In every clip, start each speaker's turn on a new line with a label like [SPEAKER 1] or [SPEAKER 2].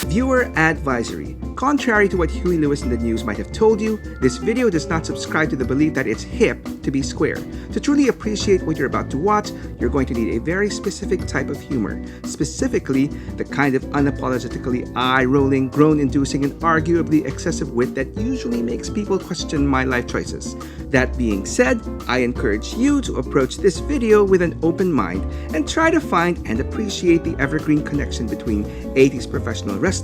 [SPEAKER 1] Viewer advisory. Contrary to what Huey Lewis in the news might have told you, this video does not subscribe to the belief that it's hip to be square. To truly appreciate what you're about to watch, you're going to need a very specific type of humor. Specifically, the kind of unapologetically eye-rolling, groan-inducing, and arguably excessive wit that usually makes people question my life choices. That being said, I encourage you to approach this video with an open mind and try to find and appreciate the evergreen connection between 80s professional wrestling,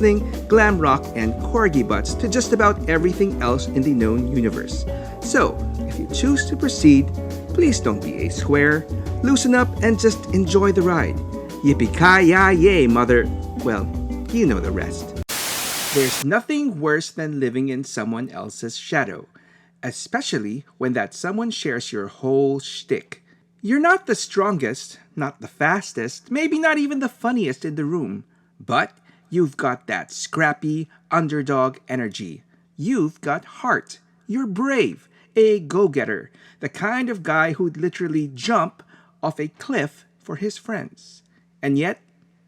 [SPEAKER 1] glam rock, and corgi butts to just about everything else in the known universe. So, if you choose to proceed, please don't be a square, loosen up, and just enjoy the ride. Yippee-ki-yay, mother... well, you know the rest. There's nothing worse than living in someone else's shadow, especially when that someone shares your whole shtick. You're not the strongest, not the fastest, maybe not even the funniest in the room, but you've got that scrappy, underdog energy. You've got heart. You're brave, a go-getter, the kind of guy who'd literally jump off a cliff for his friends. And yet,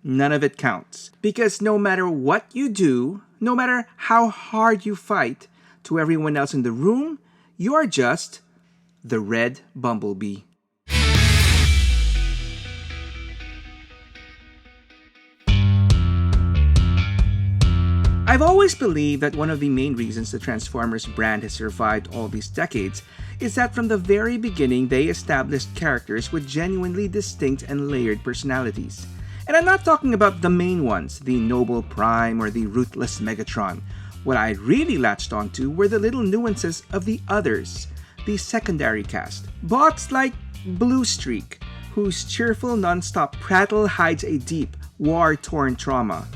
[SPEAKER 1] none of it counts. Because no matter what you do, no matter how hard you fight, to everyone else in the room, you're just the red Bumblebee. I've always believed that one of the main reasons the Transformers brand has survived all these decades is that from the very beginning they established characters with genuinely distinct and layered personalities. And I'm not talking about the main ones, the noble Prime or the ruthless Megatron. What I really latched onto were the little nuances of the others, the secondary cast. Bots like Blue Streak, whose cheerful non-stop prattle hides a deep, war-torn trauma.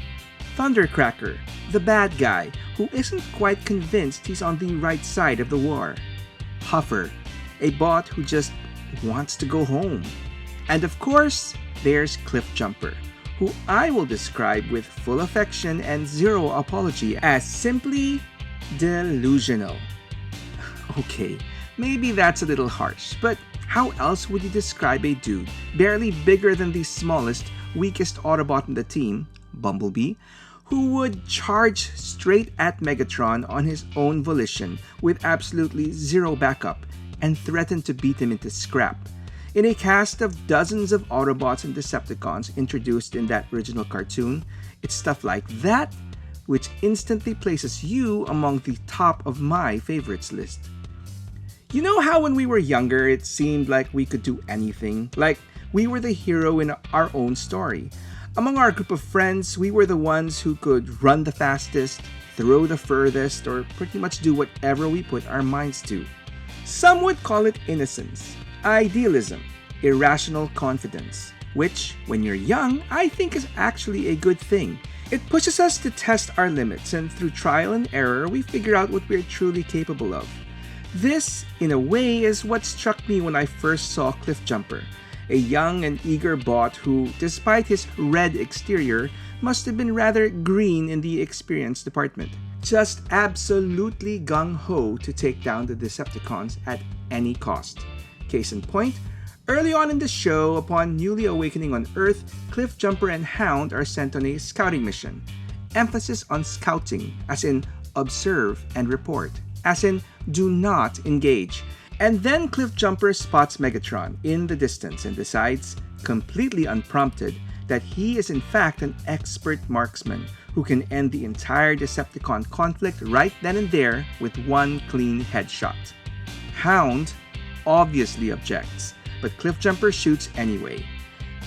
[SPEAKER 1] Thundercracker, the bad guy, who isn't quite convinced he's on the right side of the war. Huffer, a bot who just wants to go home. And of course, there's Cliffjumper, who I will describe with full affection and zero apology as simply delusional. Okay, maybe that's a little harsh, but how else would you describe a dude barely bigger than the smallest, weakest Autobot in the team, Bumblebee, who would charge straight at Megatron on his own volition with absolutely zero backup and threaten to beat him into scrap? In a cast of dozens of Autobots and Decepticons introduced in that original cartoon, it's stuff like that which instantly places you among the top of my favorites list. You know how when we were younger it seemed like we could do anything? Like we were the hero in our own story. Among our group of friends, we were the ones who could run the fastest, throw the furthest, or pretty much do whatever we put our minds to. Some would call it innocence, idealism, irrational confidence, which, when you're young, I think is actually a good thing. It pushes us to test our limits, and through trial and error, we figure out what we're truly capable of. This, in a way, is what struck me when I first saw Cliffjumper, a young and eager bot who, despite his red exterior, must have been rather green in the experience department. Just absolutely gung-ho to take down the Decepticons at any cost. Case in point, early on in the show, upon newly awakening on Earth, Cliffjumper and Hound are sent on a scouting mission. Emphasis on scouting, as in observe and report, as in do not engage. And then Cliffjumper spots Megatron in the distance and decides, completely unprompted, that he is in fact an expert marksman who can end the entire Decepticon conflict right then and there with one clean headshot. Hound obviously objects, but Cliffjumper shoots anyway.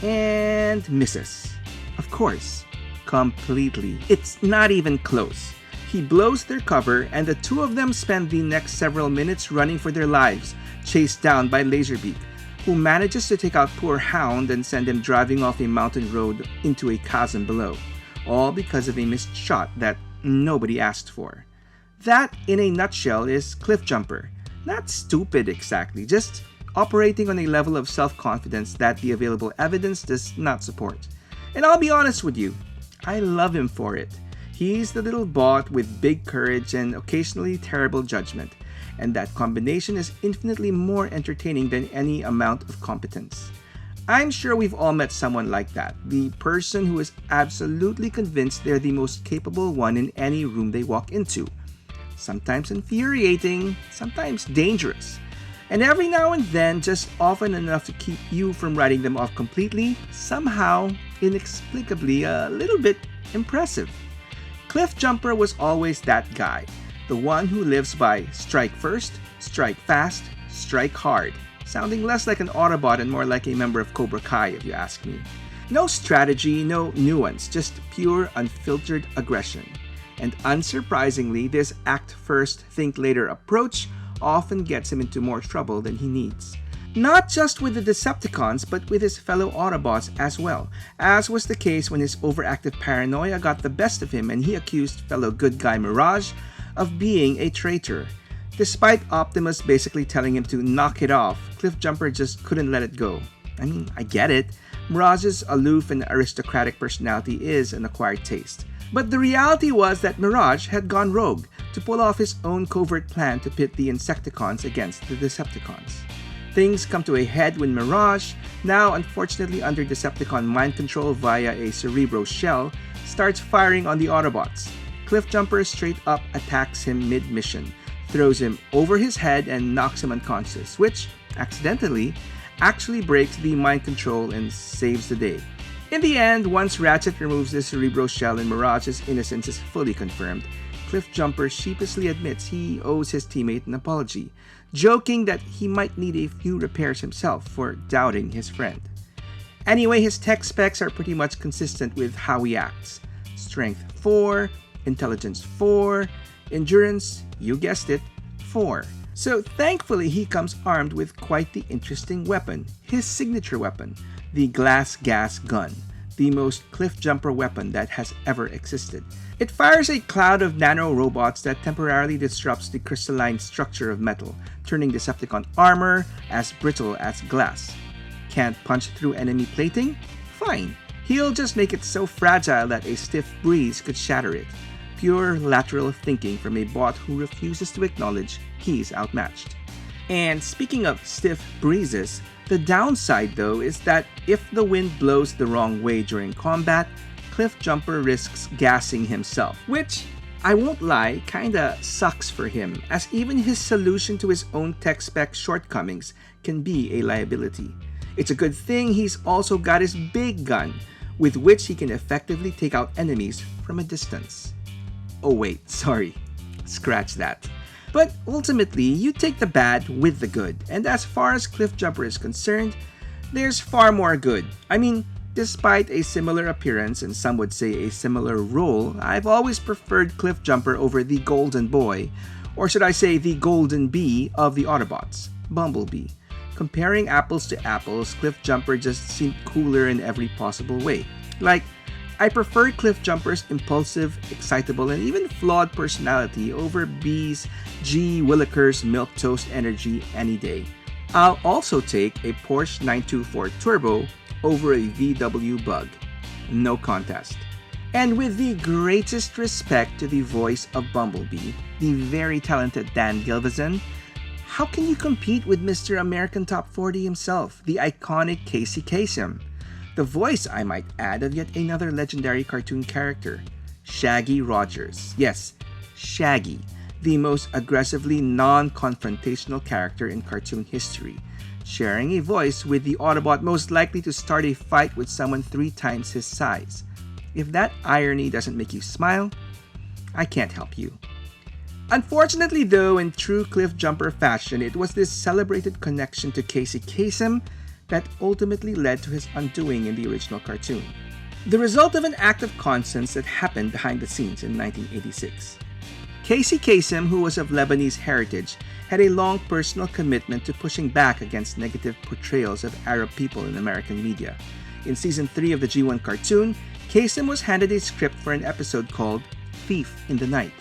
[SPEAKER 1] And misses. Of course. Completely. It's not even close. He blows their cover, and the two of them spend the next several minutes running for their lives, chased down by Laserbeak, who manages to take out poor Hound and send him driving off a mountain road into a chasm below, all because of a missed shot that nobody asked for. That, in a nutshell, is Cliffjumper. Not stupid exactly, just operating on a level of self-confidence that the available evidence does not support. And I'll be honest with you, I love him for it. He's the little bot with big courage and occasionally terrible judgment, and that combination is infinitely more entertaining than any amount of competence. I'm sure we've all met someone like that, the person who is absolutely convinced they're the most capable one in any room they walk into. Sometimes infuriating, sometimes dangerous. And every now and then, just often enough to keep you from writing them off completely, somehow, inexplicably, a little bit impressive. Cliffjumper was always that guy, the one who lives by strike first, strike fast, strike hard, sounding less like an Autobot and more like a member of Cobra Kai if you ask me. No strategy, no nuance, just pure unfiltered aggression. And unsurprisingly, this act first, think later approach often gets him into more trouble than he needs. Not just with the Decepticons, but with his fellow Autobots as well, as was the case when his overactive paranoia got the best of him and he accused fellow good guy Mirage of being a traitor. Despite Optimus basically telling him to knock it off, Cliffjumper just couldn't let it go. I mean, I get it. Mirage's aloof and aristocratic personality is an acquired taste. But the reality was that Mirage had gone rogue to pull off his own covert plan to pit the Insecticons against the Decepticons. Things come to a head when Mirage, now unfortunately under Decepticon mind control via a Cerebro shell, starts firing on the Autobots. Cliffjumper straight up attacks him mid-mission, throws him over his head and knocks him unconscious, which, accidentally, actually breaks the mind control and saves the day. In the end, once Ratchet removes the Cerebro shell and Mirage's innocence is fully confirmed, Cliffjumper sheepishly admits he owes his teammate an apology, joking that he might need a few repairs himself for doubting his friend. Anyway, his tech specs are pretty much consistent with how he acts. Strength 4, Intelligence 4, Endurance, you guessed it, 4. So thankfully he comes armed with quite the interesting weapon, his signature weapon, the Glass Gas Gun, the most Cliffjumper weapon that has ever existed. It fires a cloud of nano-robots that temporarily disrupts the crystalline structure of metal, turning Decepticon armor as brittle as glass. Can't punch through enemy plating? Fine. He'll just make it so fragile that a stiff breeze could shatter it. Pure lateral thinking from a bot who refuses to acknowledge he's outmatched. And speaking of stiff breezes, the downside though is that if the wind blows the wrong way during combat, Cliffjumper risks gassing himself, which, I won't lie, kinda sucks for him, as even his solution to his own tech spec shortcomings can be a liability. It's a good thing he's also got his big gun, with which he can effectively take out enemies from a distance. Oh wait, sorry, scratch that. But ultimately, you take the bad with the good, and as far as Cliffjumper is concerned, there's far more good. I mean, despite a similar appearance and some would say a similar role, I've always preferred Cliffjumper over the Golden Boy, or should I say the Golden Bee of the Autobots, Bumblebee. Comparing apples to apples, Cliffjumper just seemed cooler in every possible way. Like, I prefer Cliffjumper's impulsive, excitable, and even flawed personality over Bee's G. Willikers milquetoast energy any day. I'll also take a Porsche 924 Turbo over a VW Bug. No contest. And with the greatest respect to the voice of Bumblebee, the very talented Dan Gilvezan, how can you compete with Mr. American Top 40 himself, the iconic Casey Kasem? The voice, I might add, of yet another legendary cartoon character, Shaggy Rogers. Yes, Shaggy, the most aggressively non-confrontational character in cartoon history, sharing a voice with the Autobot most likely to start a fight with someone 3 times his size. If that irony doesn't make you smile, I can't help you. Unfortunately though, in true Cliffjumper fashion, it was this celebrated connection to Casey Kasem that ultimately led to his undoing in the original cartoon. The result of an act of conscience that happened behind the scenes in 1986. Casey Kasem, who was of Lebanese heritage, had a long personal commitment to pushing back against negative portrayals of Arab people in American media. In season 3 of the G1 cartoon, Kasem was handed a script for an episode called Thief in the Night,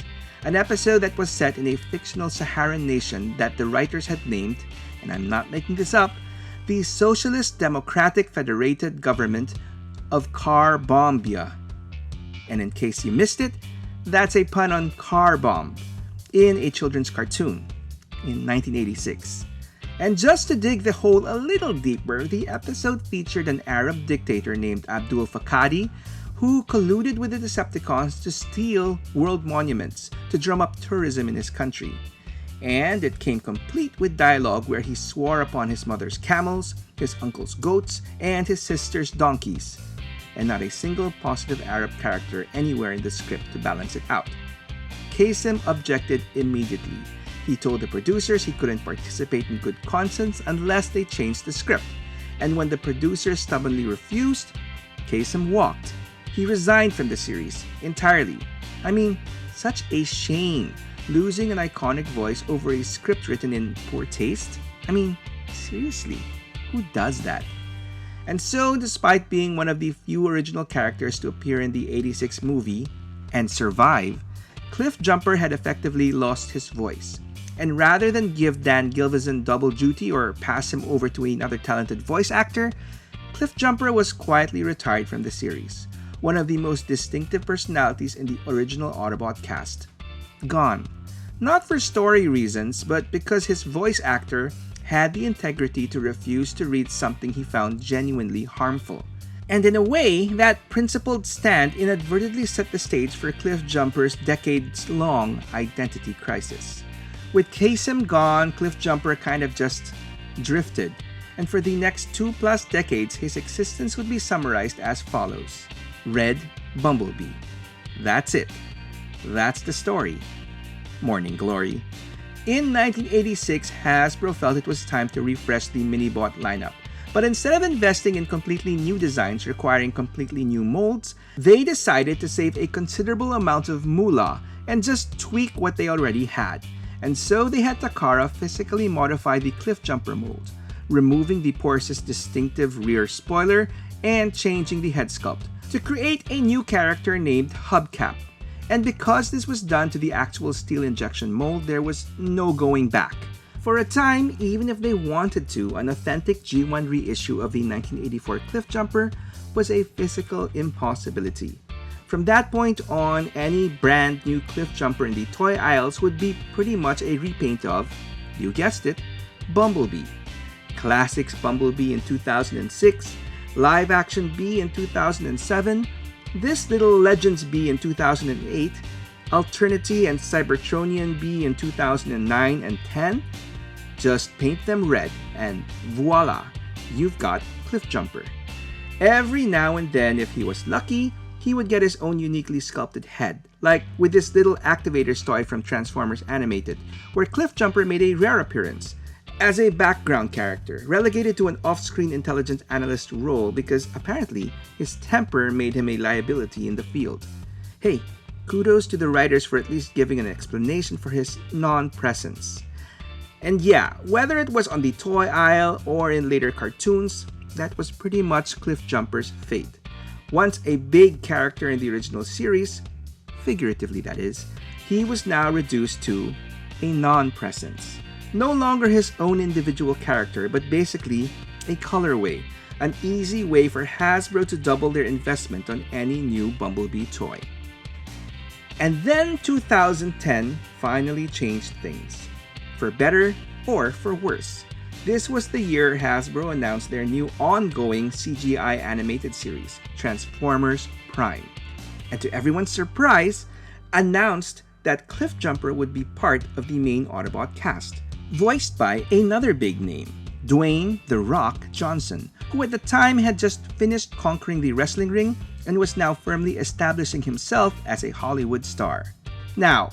[SPEAKER 1] an episode that was set in a fictional Saharan nation that the writers had named, and I'm not making this up, the Socialist Democratic Federated Government of Car-Bombia. And in case you missed it, that's a pun on car bomb in a children's cartoon in 1986. And just to dig the hole a little deeper, the episode featured an Arab dictator named Abdul Fakadi who colluded with the Decepticons to steal world monuments to drum up tourism in his country. And it came complete with dialogue where he swore upon his mother's camels, his uncle's goats, and his sister's donkeys, and not a single positive Arab character anywhere in the script to balance it out. Kasem objected immediately. He told the producers he couldn't participate in good conscience unless they changed the script, and when the producers stubbornly refused, Kasem walked. He resigned from the series entirely. I mean, such a shame. Losing an iconic voice over a script written in poor taste? I mean, seriously, who does that? And so, despite being one of the few original characters to appear in the '86 movie and survive, Cliffjumper had effectively lost his voice. And rather than give Dan Gilvezan double duty or pass him over to another talented voice actor, Cliffjumper was quietly retired from the series, one of the most distinctive personalities in the original Autobot cast. Gone. Not for story reasons, but because his voice actor had the integrity to refuse to read something he found genuinely harmful. And in a way, that principled stand inadvertently set the stage for Cliffjumper's decades-long identity crisis. With Kasem gone, Cliffjumper kind of just drifted, and for the next 2+ decades, his existence would be summarized as follows. Red Bumblebee. That's it. That's the story. Morning Glory. In 1986, Hasbro felt it was time to refresh the Minibot lineup. But instead of investing in completely new designs requiring completely new molds, they decided to save a considerable amount of moolah and just tweak what they already had. And so they had Takara physically modify the Cliffjumper mold, removing the Porsche's distinctive rear spoiler and changing the head sculpt to create a new character named Hubcap. And because this was done to the actual steel injection mold, there was no going back. For a time, even if they wanted to, an authentic G1 reissue of the 1984 Cliffjumper was a physical impossibility. From that point on, any brand new Cliffjumper in the toy aisles would be pretty much a repaint of, you guessed it, Bumblebee. Classics Bumblebee in 2006, Live Action Bee in 2007, This Little Legends Bee in 2008, Alternity and Cybertronian Bee in 2009 and 10. Just paint them red and voila, you've got Cliffjumper. Every now and then, if he was lucky, he would get his own uniquely sculpted head, like with this little Activators toy from Transformers Animated, where Cliffjumper made a rare appearance as a background character, relegated to an off-screen intelligent analyst role because apparently his temper made him a liability in the field. Hey, kudos to the writers for at least giving an explanation for his non-presence. And yeah, whether it was on the toy aisle or in later cartoons, that was pretty much Cliffjumper's fate. Once a big character in the original series, figuratively that is, he was now reduced to a non-presence. No longer his own individual character, but basically a colorway, an easy way for Hasbro to double their investment on any new Bumblebee toy. And then 2010 finally changed things. For better or for worse. This was the year Hasbro announced their new ongoing CGI animated series, Transformers Prime. And to everyone's surprise, announced that Cliffjumper would be part of the main Autobot cast, voiced by another big name, Dwayne "The Rock" Johnson, who at the time had just finished conquering the wrestling ring and was now firmly establishing himself as a Hollywood star. Now,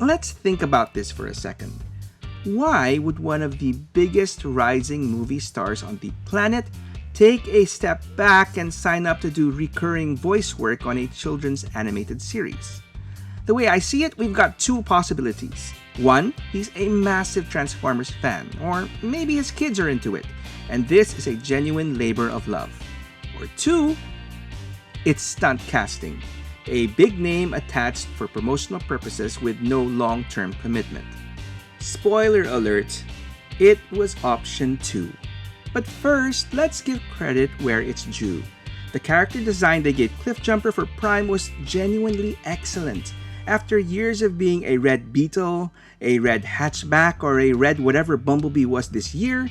[SPEAKER 1] let's think about this for a second. Why would one of the biggest rising movie stars on the planet take a step back and sign up to do recurring voice work on a children's animated series? The way I see it, we've got two possibilities. One, he's a massive Transformers fan, or maybe his kids are into it, and this is a genuine labor of love. Or two, it's stunt casting, a big name attached for promotional purposes with no long-term commitment. Spoiler alert, it was option 2. But first, let's give credit where it's due. The character design they gave Cliffjumper for Prime was genuinely excellent, After years of being a red Beetle, a red hatchback, or a red whatever Bumblebee was this year,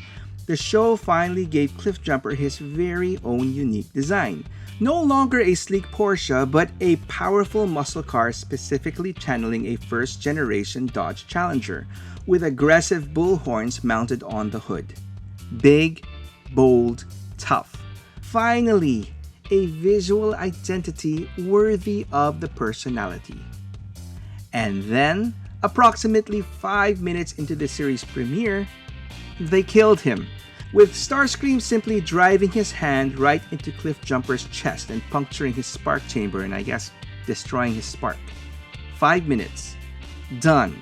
[SPEAKER 1] the show finally gave Cliffjumper his very own unique design. No longer a sleek Porsche, but a powerful muscle car specifically channeling a first-generation Dodge Challenger, with aggressive bull horns mounted on the hood. Big, bold, tough. Finally, a visual identity worthy of the personality. And then, approximately 5 minutes into the series premiere, they killed him, with Starscream simply driving his hand right into Cliffjumper's chest and puncturing his spark chamber and I guess destroying his spark. 5 minutes. Done.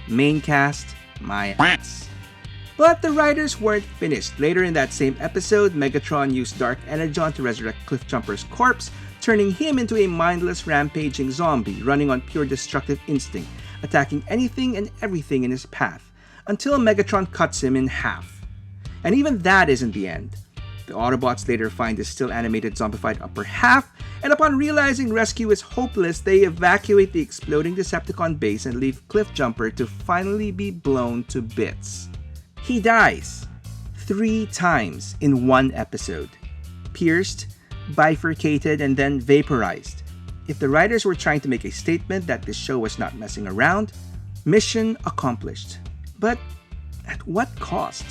[SPEAKER 1] Main cast, my ass. But the writers weren't finished. Later in that same episode, Megatron used Dark Energon to resurrect Cliffjumper's corpse, turning him into a mindless rampaging zombie running on pure destructive instinct, attacking anything and everything in his path, until Megatron cuts him in half. And even that isn't the end. The Autobots later find his still animated zombified upper half, and upon realizing rescue is hopeless, they evacuate the exploding Decepticon base and leave Cliffjumper to finally be blown to bits. He dies 3 times in one episode. Pierced, bifurcated, and then vaporized. If the writers were trying to make a statement that this show was not messing around, mission accomplished. But at what cost?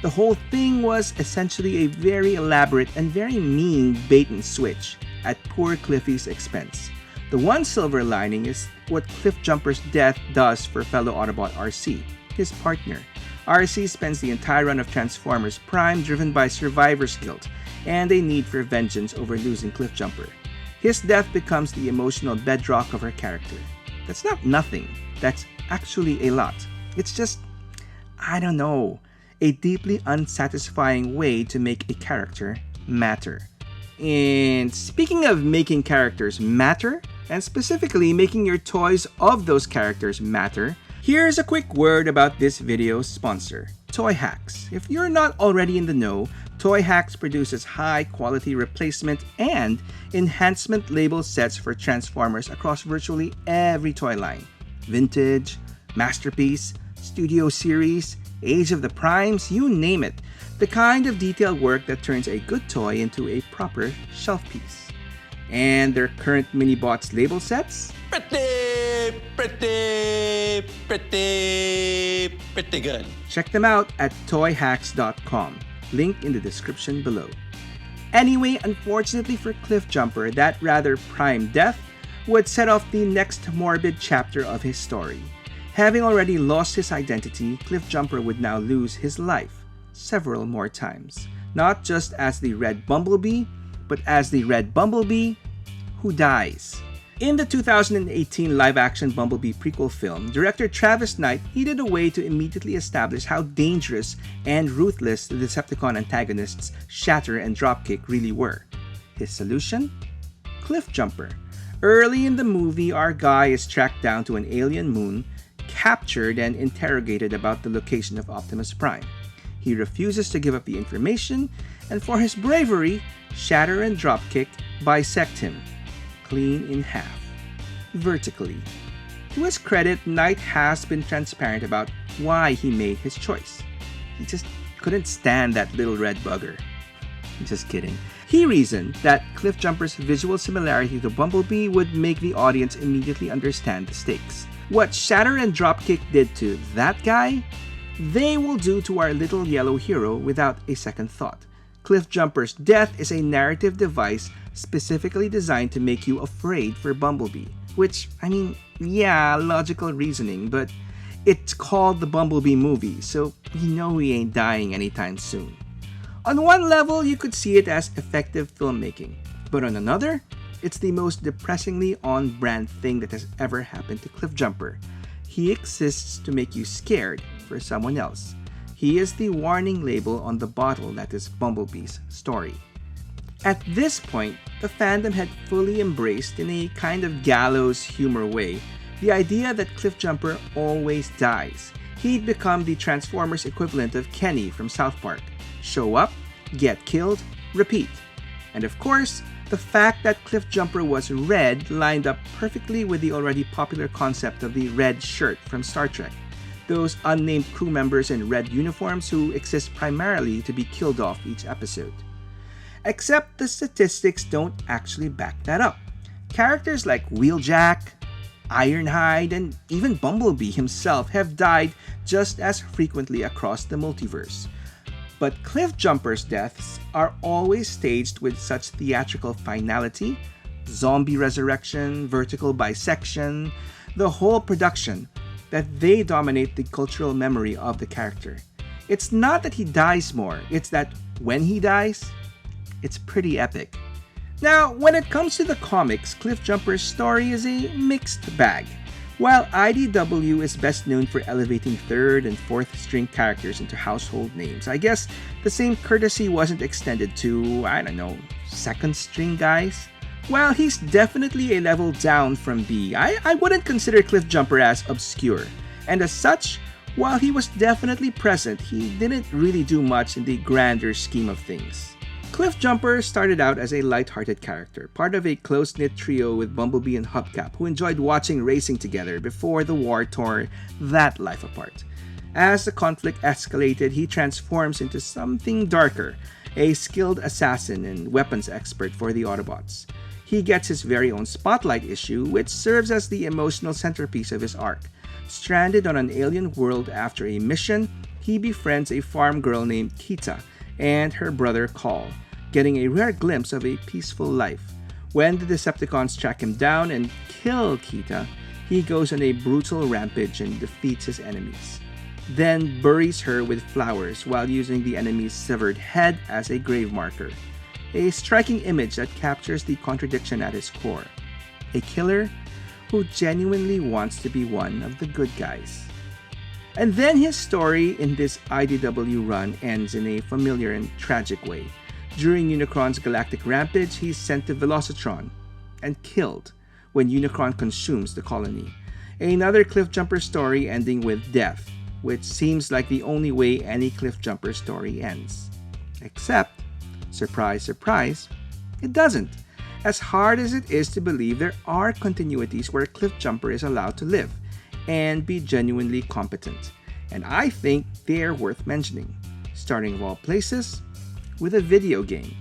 [SPEAKER 1] The whole thing was essentially a very elaborate and very mean bait and switch at poor Cliffy's expense. The one silver lining is what Cliffjumper's death does for fellow Autobot RC, his partner. RC spends the entire run of Transformers Prime driven by survivor's guilt and a need for vengeance over losing Cliffjumper. His death becomes the emotional bedrock of her character. That's not nothing, that's actually a lot. It's just, I don't know, a deeply unsatisfying way to make a character matter. And speaking of making characters matter, and specifically making your toys of those characters matter, here's a quick word about this video's sponsor, Toy Hacks. If you're not already in the know, Toy Hacks produces high-quality replacement and enhancement label sets for Transformers across virtually every toy line. Vintage, Masterpiece, Studio Series, Age of the Primes, you name it. The kind of detailed work that turns a good toy into a proper shelf piece. And their current Mini-Bots label sets?
[SPEAKER 2] Pretty good.
[SPEAKER 1] Check them out at toyhacks.com. Link in the description below. Anyway, unfortunately for Cliffjumper, that rather prime death would set off the next morbid chapter of his story. Having already lost his identity, Cliffjumper would now lose his life several more times. Not just as the Red Bumblebee, but as the Red Bumblebee who dies. In the 2018 live-action Bumblebee prequel film, director Travis Knight needed a way to immediately establish how dangerous and ruthless the Decepticon antagonists Shatter and Dropkick really were. His solution? Cliffjumper. Early in the movie, our guy is tracked down to an alien moon, captured and interrogated about the location of Optimus Prime. He refuses to give up the information, and for his bravery, Shatter and Dropkick bisect him, clean in half, vertically. To his credit, Knight has been transparent about why he made his choice. He just couldn't stand that little red bugger. Just kidding. He reasoned that Cliffjumper's visual similarity to Bumblebee would make the audience immediately understand the stakes. What Shatter and Dropkick did to that guy, they will do to our little yellow hero without a second thought. Cliffjumper's death is a narrative device specifically designed to make you afraid for Bumblebee. Which, I mean, yeah, logical reasoning, but it's called the Bumblebee movie, so you know he ain't dying anytime soon. On one level, you could see it as effective filmmaking, but on another, it's the most depressingly on-brand thing that has ever happened to Cliffjumper. He exists to make you scared for someone else. He is the warning label on the bottle that is Bumblebee's story. At this point, the fandom had fully embraced, in a kind of gallows humor way, the idea that Cliffjumper always dies. He'd become the Transformers equivalent of Kenny from South Park. Show up, get killed, repeat. And of course, The fact that Cliffjumper was red lined up perfectly with the already popular concept of the red shirt from Star Trek. Those unnamed crew members in red uniforms who exist primarily to be killed off each episode. Except the statistics don't actually back that up. Characters like Wheeljack, Ironhide, and even Bumblebee himself have died just as frequently across the multiverse. But Cliffjumper's deaths are always staged with such theatrical finality, zombie resurrection, vertical bisection, the whole production, that they dominate the cultural memory of the character. It's not that he dies more, it's that when he dies, it's pretty epic. Now, when it comes to the comics, Cliffjumper's story is a mixed bag. While IDW is best known for elevating third and fourth string characters into household names, I guess the same courtesy wasn't extended to, second string guys. While he's definitely a level down from B, I wouldn't consider Cliffjumper as obscure. And as such, while he was definitely present, he didn't really do much in the grander scheme of things. Cliffjumper started out as a light-hearted character, part of a close-knit trio with Bumblebee and Hubcap, who enjoyed watching racing together before the war tore that life apart. As the conflict escalated, he transforms into something darker, a skilled assassin and weapons expert for the Autobots. He gets his very own spotlight issue, which serves as the emotional centerpiece of his arc. Stranded on an alien world after a mission, he befriends a farm girl named Kita and her brother Call, getting a rare glimpse of a peaceful life. When the Decepticons track him down and kill Kita, he goes on a brutal rampage and defeats his enemies. Then buries her with flowers while using the enemy's severed head as a grave marker. A striking image that captures the contradiction at his core. A killer who genuinely wants to be one of the good guys. And then his story in this IDW run ends in a familiar and tragic way. During Unicron's galactic rampage, he's sent to Velocitron and killed when Unicron consumes the colony. Another Cliffjumper story ending with death, which seems like the only way any Cliffjumper story ends. Except, surprise, surprise, it doesn't. As hard as it is to believe, there are continuities where Cliffjumper is allowed to live and be genuinely competent. And I think they're worth mentioning, starting of all places with a video game.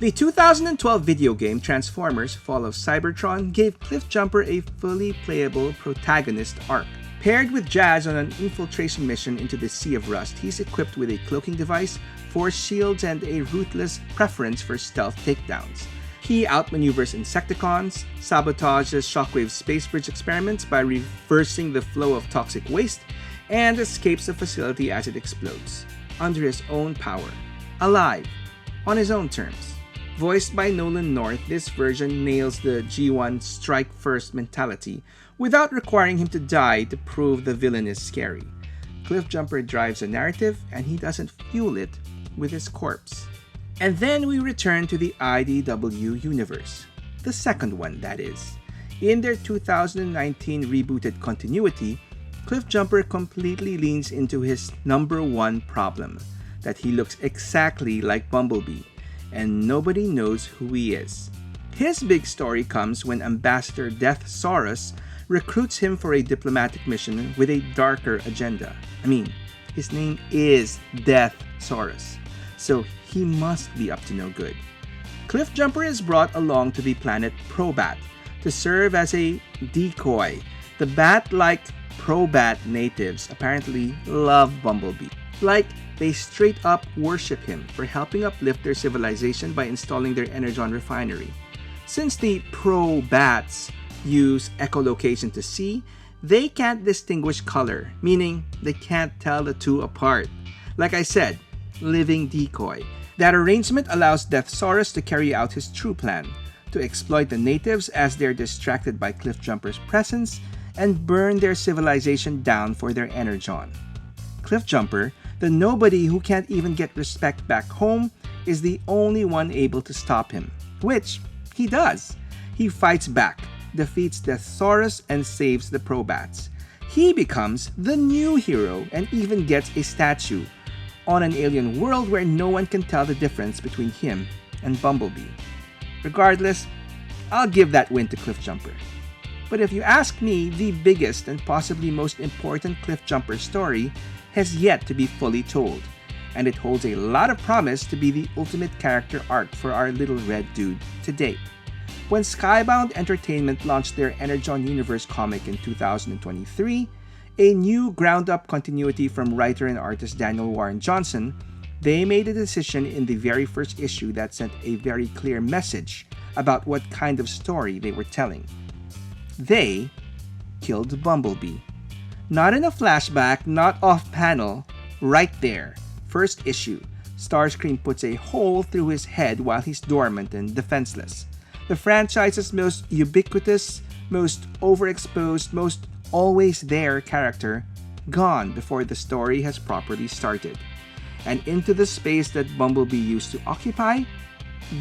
[SPEAKER 1] The 2012 video game Transformers Fall of Cybertron gave Cliffjumper a fully playable protagonist arc. Paired with Jazz on an infiltration mission into the Sea of Rust, he's equipped with a cloaking device, force shields, and a ruthless preference for stealth takedowns. He outmaneuvers Insecticons, sabotages Shockwave's space bridge experiments by reversing the flow of toxic waste, and escapes the facility as it explodes, under his own power, alive, on his own terms. Voiced by Nolan North, this version nails the G1 strike first mentality without requiring him to die to prove the villain is scary. Cliffjumper drives a narrative, and he doesn't fuel it with his corpse. And then we return to the IDW universe. The second one, that is. In their 2019 rebooted continuity, Cliffjumper completely leans into his number one problem, that he looks exactly like Bumblebee, and nobody knows who he is. His big story comes when Ambassador Death Saurus recruits him for a diplomatic mission with a darker agenda. His name is Death Saurus, so he must be up to no good. Cliffjumper is brought along to the planet Probat to serve as a decoy. The bat-like Probat natives apparently love Bumblebee. They straight up worship him for helping uplift their civilization by installing their energon refinery. Since the Probats use echolocation to see, they can't distinguish color, meaning they can't tell the two apart. Like I said, living decoy. That arrangement allows Death Saurus to carry out his true plan, to exploit the natives as they're distracted by Cliffjumper's presence and burn their civilization down for their energon. Cliffjumper, the nobody who can't even get respect back home, is the only one able to stop him, which he does. He fights back, defeats Death Saurus, and saves the Probats. He becomes the new hero and even gets a statue on an alien world where no one can tell the difference between him and Bumblebee. Regardless, I'll give that win to Cliffjumper. But if you ask me, the biggest and possibly most important Cliffjumper story has yet to be fully told, and it holds a lot of promise to be the ultimate character arc for our little red dude to date. When Skybound Entertainment launched their Energon Universe comic in 2023, a new ground-up continuity from writer and artist Daniel Warren Johnson, they made a decision in the very first issue that sent a very clear message about what kind of story they were telling. They killed Bumblebee. Not in a flashback, not off-panel, right there. First issue, Starscream puts a hole through his head while he's dormant and defenseless. The franchise's most ubiquitous, most overexposed, most always there character gone before the story has properly started. And into the space that Bumblebee used to occupy,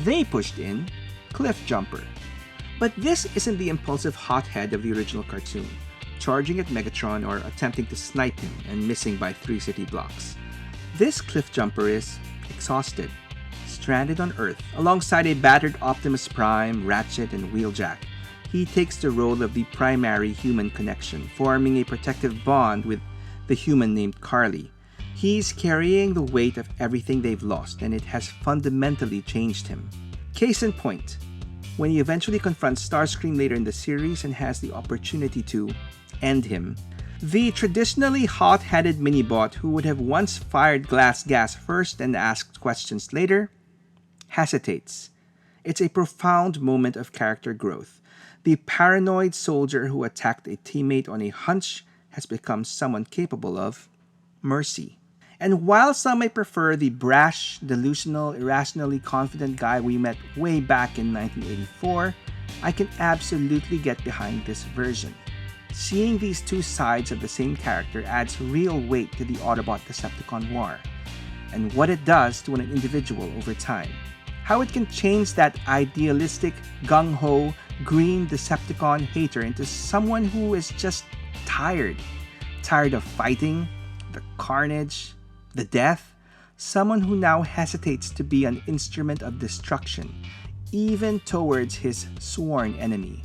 [SPEAKER 1] they pushed in Cliffjumper. But this isn't the impulsive hothead of the original cartoon, charging at Megatron or attempting to snipe him and missing by 3 city blocks. This Cliffjumper is exhausted, stranded on Earth, alongside a battered Optimus Prime, Ratchet, and Wheeljack. He takes the role of the primary human connection, forming a protective bond with the human named Carly. He's carrying the weight of everything they've lost, and it has fundamentally changed him. Case in point, when he eventually confronts Starscream later in the series and has the opportunity to end him, the traditionally hot-headed Minibot who would have once fired glass gas first and asked questions later, hesitates. It's a profound moment of character growth. The paranoid soldier who attacked a teammate on a hunch has become someone capable of mercy. And while some may prefer the brash, delusional, irrationally confident guy we met way back in 1984, I can absolutely get behind this version. Seeing these two sides of the same character adds real weight to the Autobot-Decepticon war, and what it does to an individual over time. How it can change that idealistic, gung-ho, green Decepticon hater into someone who is just tired of fighting, the carnage, the death, someone who now hesitates to be an instrument of destruction, even towards his sworn enemy.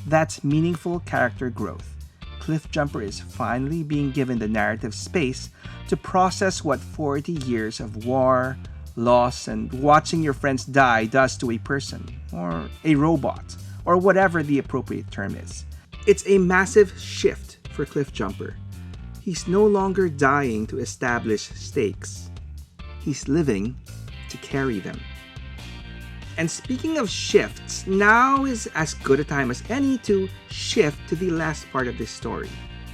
[SPEAKER 1] That's meaningful character growth. Cliffjumper is finally being given the narrative space to process what 40 years of war, loss, and watching your friends die does to a person, or a robot, or whatever the appropriate term is. It's a massive shift for Cliffjumper. He's no longer dying to establish stakes. He's living to carry them. And speaking of shifts, now is as good a time as any to shift to the last part of this story,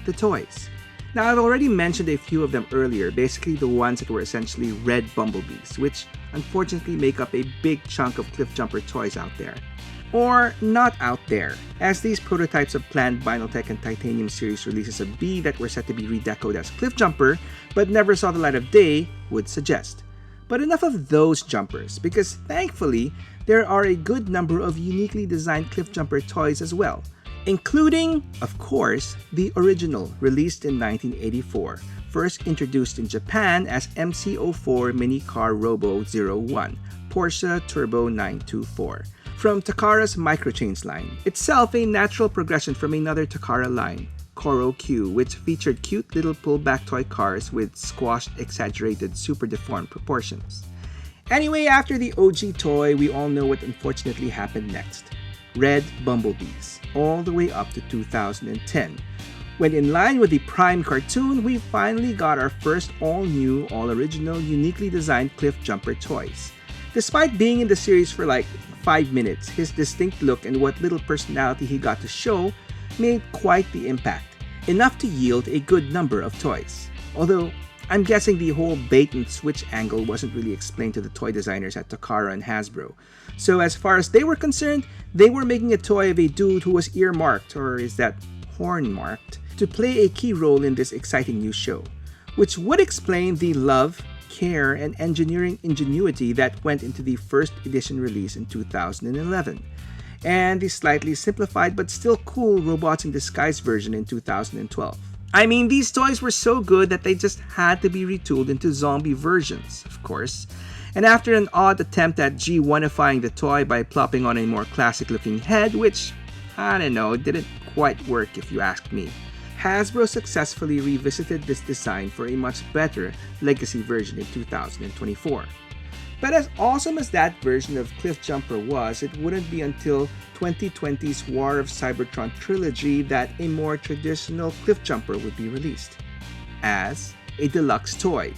[SPEAKER 1] the toys. Now, I've already mentioned a few of them earlier, basically the ones that were essentially red Bumblebees, which unfortunately make up a big chunk of Cliffjumper toys out there. Or not out there, as these prototypes of planned Vinyltech and Titanium series releases of B that were set to be redecoed as Cliffjumper but never saw the light of day would suggest. But enough of those jumpers, because thankfully, there are a good number of uniquely designed Cliffjumper toys as well, including, of course, the original released in 1984, first introduced in Japan as MC04 Mini Car Robo 01, Porsche Turbo 924. From Takara's Microchains line, itself a natural progression from another Takara line, Koro Q, which featured cute little pullback toy cars with squashed, exaggerated, super deformed proportions. Anyway, after the OG toy, we all know what unfortunately happened next. Red Bumblebees, all the way up to 2010, when in line with the Prime cartoon, we finally got our first all-new, all-original, uniquely designed Cliffjumper toys. Despite being in the series for like 5 minutes, his distinct look and what little personality he got to show made quite the impact, enough to yield a good number of toys. Although, I'm guessing the whole bait and switch angle wasn't really explained to the toy designers at Takara and Hasbro. So as far as they were concerned, they were making a toy of a dude who was earmarked, or is that horn-marked, to play a key role in this exciting new show, which would explain the love, care, and engineering ingenuity that went into the first edition release in 2011, and the slightly simplified but still cool Robots in Disguise version in 2012. I mean, these toys were so good that they just had to be retooled into zombie versions, of course, And after an odd attempt at G1ifying the toy by plopping on a more classic-looking head, which, I don't know, didn't quite work if you ask me, Hasbro successfully revisited this design for a much better legacy version in 2024. But as awesome as that version of Cliffjumper was, it wouldn't be until 2020's War of Cybertron trilogy that a more traditional Cliffjumper would be released as a deluxe toy.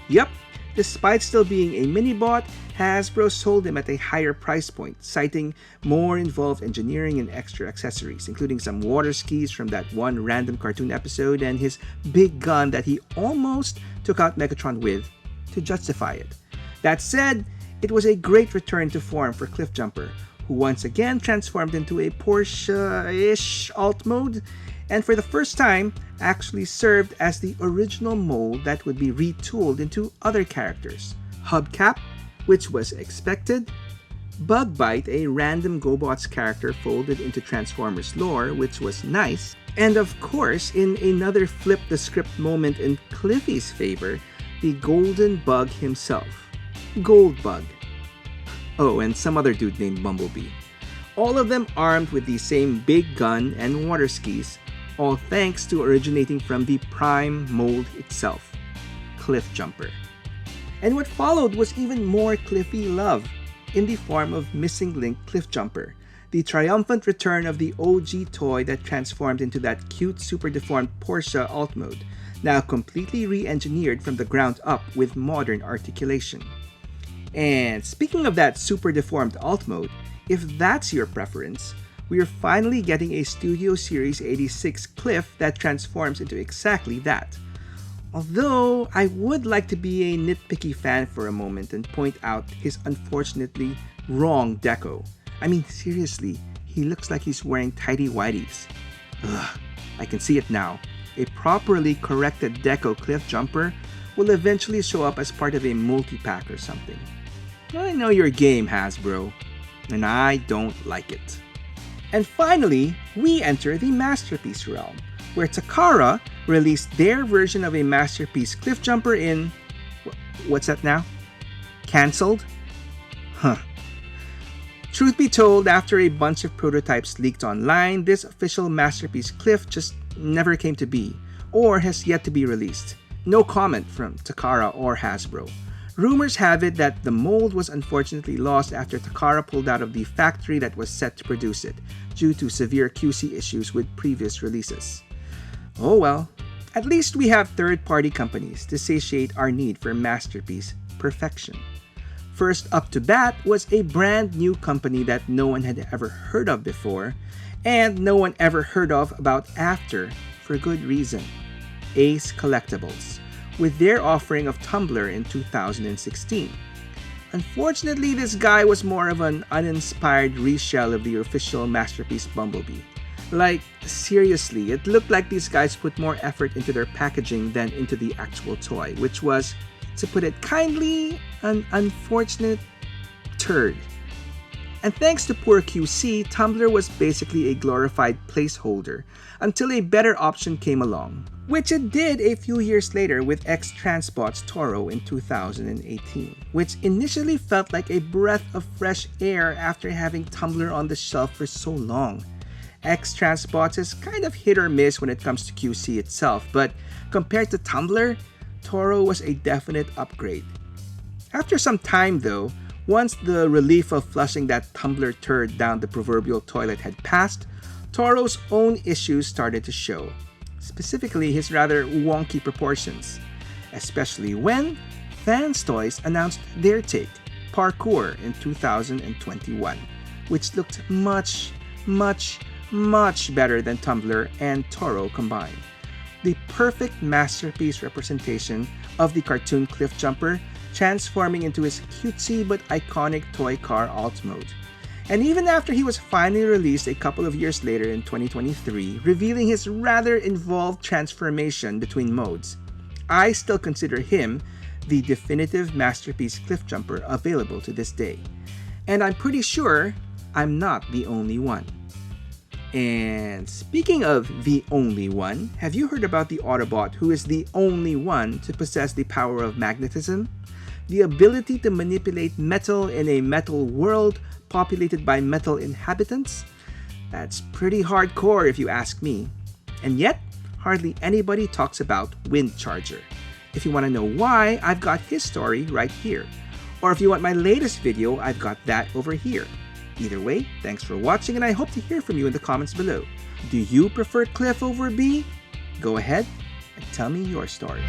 [SPEAKER 1] Yup, despite still being a mini-bot, Hasbro sold him at a higher price point, citing more involved engineering and extra accessories, including some water skis from that one random cartoon episode and his big gun that he almost took out Megatron with to justify it. That said, it was a great return to form for Cliffjumper, who once again transformed into a Porsche-ish alt mode, and for the first time actually served as the original mold that would be retooled into other characters. Hubcap, which was expected, Bugbite, a random GoBots character folded into Transformers lore, which was nice, and of course, in another flip the script moment in Cliffy's favor, the Golden Bug himself, Goldbug. Oh, and some other dude named Bumblebee. All of them armed with the same big gun and water skis, all thanks to originating from the prime mold itself, Cliffjumper. And what followed was even more Cliffy love, in the form of Missing Link Cliffjumper, the triumphant return of the OG toy that transformed into that cute super deformed Porsche alt mode, now completely re-engineered from the ground up with modern articulation. And speaking of that super deformed alt mode, if that's your preference, we are finally getting a Studio Series 86 Cliff that transforms into exactly that. Although, I would like to be a nitpicky fan for a moment and point out his unfortunately wrong deco. I mean, seriously, he looks like he's wearing tidy whities. Ugh, I can see it now. A properly corrected deco Cliffjumper will eventually show up as part of a multi-pack or something. I know your game, Hasbro, and I don't like it. And finally, we enter the Masterpiece realm, where Takara released their version of a Masterpiece Cliffjumper in... what's that now? Cancelled? Huh. Truth be told, after a bunch of prototypes leaked online, this official Masterpiece Cliff just never came to be, or has yet to be released. No comment from Takara or Hasbro. Rumors have it that the mold was unfortunately lost after Takara pulled out of the factory that was set to produce it, due to severe QC issues with previous releases. Oh well, at least we have third-party companies to satiate our need for masterpiece perfection. First up to bat was a brand new company that no one had ever heard of before, and no one ever heard of about after, for good reason. Ace Collectibles, with their offering of Tumbler in 2016. Unfortunately, this guy was more of an uninspired reshell of the official Masterpiece Bumblebee. Like, seriously, it looked like these guys put more effort into their packaging than into the actual toy, which was, to put it kindly, an unfortunate turd. And thanks to poor QC, Tumbler was basically a glorified placeholder until a better option came along, which it did a few years later with X-Transbot's Toro in 2018, which initially felt like a breath of fresh air after having Tumbler on the shelf for so long. X-Transbots is kind of hit or miss when it comes to QC itself, but compared to Tumbler, Toro was a definite upgrade. After some time though, once the relief of flushing that Tumbler turd down the proverbial toilet had passed, Toro's own issues started to show, specifically his rather wonky proportions, especially when Fans Toys announced their take, Parkour, in 2021, which looked much better than Tumbler and Toro combined. The perfect masterpiece representation of the cartoon Cliffjumper transforming into his cutesy but iconic toy car alt mode. And even after he was finally released a couple of years later in 2023, revealing his rather involved transformation between modes, I still consider him the definitive masterpiece Cliffjumper available to this day. And I'm pretty sure I'm not the only one. And speaking of the only one, have you heard about the Autobot who is the only one to possess the power of magnetism? the ability to manipulate metal in a metal world populated by metal inhabitants? That's pretty hardcore if you ask me. And yet, hardly anybody talks about Windcharger. If you want to know why, I've got his story right here. Or if you want my latest video, I've got that over here. Either way, thanks for watching and I hope to hear from you in the comments below. Do you prefer Cliff over Bee? Go ahead and tell me your story.